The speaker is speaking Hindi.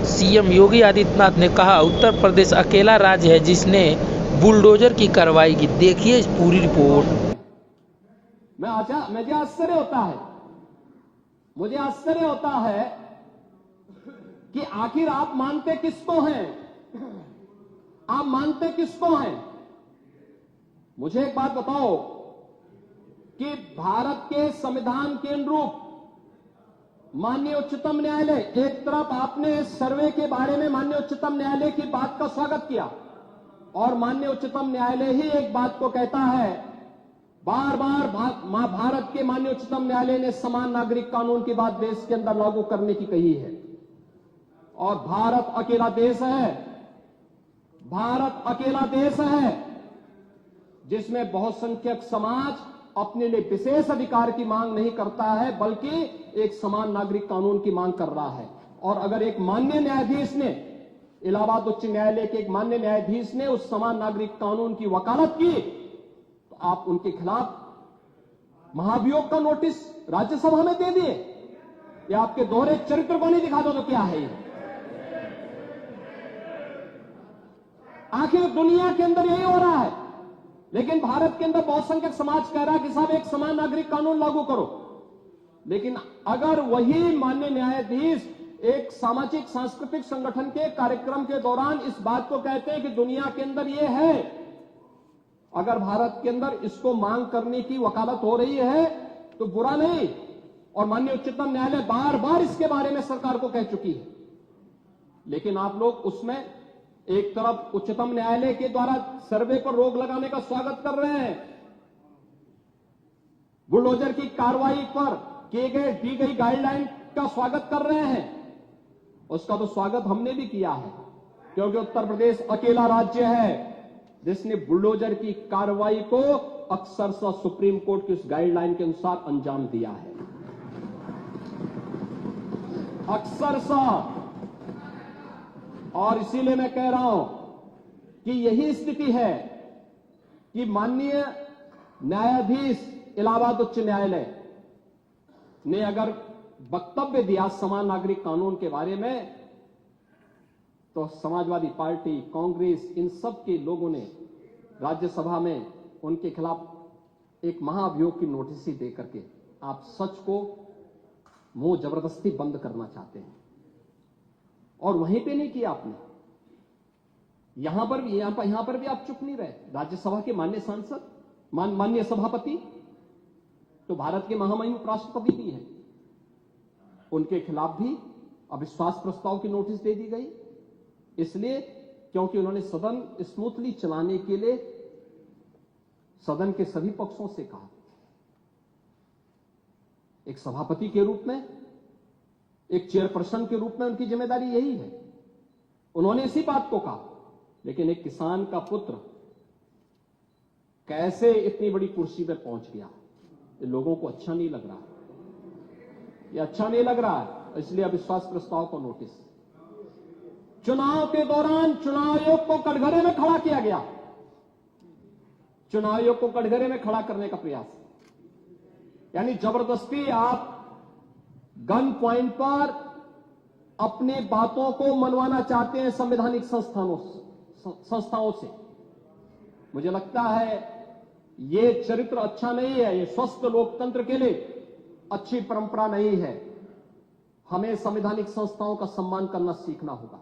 सीएम योगी आदित्यनाथ ने कहा, उत्तर प्रदेश अकेला राज्य है जिसने बुलडोजर की कार्रवाई की। देखिए इस पूरी रिपोर्ट। मुझे आश्चर्य होता है कि आखिर आप मानते किसको हैं? आप मानते किसको हैं? मुझे एक बात बताओ कि भारत के संविधान के अनुरूप माननीय उच्चतम न्यायालय, एक तरफ आपने सर्वे के बारे में माननीय उच्चतम न्यायालय की बात का स्वागत किया और माननीय उच्चतम न्यायालय ही एक बात को कहता है, बार बार भारत के माननीय उच्चतम न्यायालय ने समान नागरिक कानून की बात देश के अंदर लागू करने की कही है। और भारत अकेला देश है, भारत अकेला देश है जिसमें बहुसंख्यक समाज अपने लिए विशेष अधिकार की मांग नहीं करता है, बल्कि एक समान नागरिक कानून की मांग कर रहा है। और अगर एक माननीय न्यायाधीश ने, इलाहाबाद उच्च न्यायालय के एक माननीय न्यायाधीश ने उस समान नागरिक कानून की वकालत की, तो आप उनके खिलाफ महाभियोग का नोटिस राज्यसभा में दे दिए। या आपके दोहरे चरित्र को नहीं दिखा दो तो क्या है ये? आखिर दुनिया के अंदर यही हो रहा है, लेकिन भारत के अंदर बहुसंख्यक समाज कह रहा है कि साहब एक समान नागरिक कानून लागू करो। लेकिन अगर वही माननीय न्यायाधीश एक सामाजिक सांस्कृतिक संगठन के कार्यक्रम के दौरान इस बात को कहते हैं कि दुनिया के अंदर ये है, अगर भारत के अंदर इसको मांग करने की वकालत हो रही है तो बुरा नहीं। और माननीय उच्चतम न्यायालय बार बार इसके बारे में सरकार को कह चुकी है, लेकिन आप लोग उसमें एक तरफ उच्चतम न्यायालय के द्वारा सर्वे पर रोक लगाने का स्वागत कर रहे हैं, बुलडोजर की कार्रवाई पर दी गई गाइडलाइन का स्वागत कर रहे हैं। उसका तो स्वागत हमने भी किया है, क्योंकि उत्तर प्रदेश अकेला राज्य है जिसने बुलडोजर की कार्रवाई को अक्सरशः सुप्रीम कोर्ट की उस गाइडलाइन के अनुसार अंजाम दिया है। अक्सरशः। और इसीलिए मैं कह रहा हूं कि यही स्थिति है कि माननीय न्यायाधीश इलाहाबाद उच्च न्यायालय ने अगर वक्तव्य दिया समान नागरिक कानून के बारे में, तो समाजवादी पार्टी, कांग्रेस, इन सब के लोगों ने राज्यसभा में उनके खिलाफ एक महाअभियोग की नोटिस ही दे करके आप सच को मुंह जबरदस्ती बंद करना चाहते हैं। और वहीं पे नहीं किया आपने, यहां पर भी आप चुप नहीं रहे। राज्यसभा के माननीय सांसद, माननीय सभापति तो भारत के महामहिम उपराष्ट्रपति भी हैं, उनके खिलाफ भी अविश्वास प्रस्ताव की नोटिस दे दी गई, इसलिए क्योंकि उन्होंने सदन स्मूथली चलाने के लिए सदन के सभी पक्षों से कहा। एक सभापति के रूप में, एक चेयरपर्सन के रूप में उनकी जिम्मेदारी यही है, उन्होंने इसी बात को कहा। लेकिन एक किसान का पुत्र कैसे इतनी बड़ी कुर्सी पर पहुंच गया, ये लोगों को अच्छा नहीं लग रहा है, ये अच्छा नहीं लग रहा है। इसलिए अविश्वास प्रस्ताव को नोटिस। चुनाव के दौरान चुनाव आयोग को कटघरे में खड़ा किया गया, चुनाव आयोग को कटघरे में खड़ा करने का प्रयास, यानी जबरदस्ती आप गन पॉइंट पर अपनी बातों को मनवाना चाहते हैं संवैधानिक संस्थाओं से। मुझे लगता है ये चरित्र अच्छा नहीं है, ये स्वस्थ लोकतंत्र के लिए अच्छी परंपरा नहीं है। हमें संवैधानिक संस्थाओं का सम्मान करना सीखना होगा।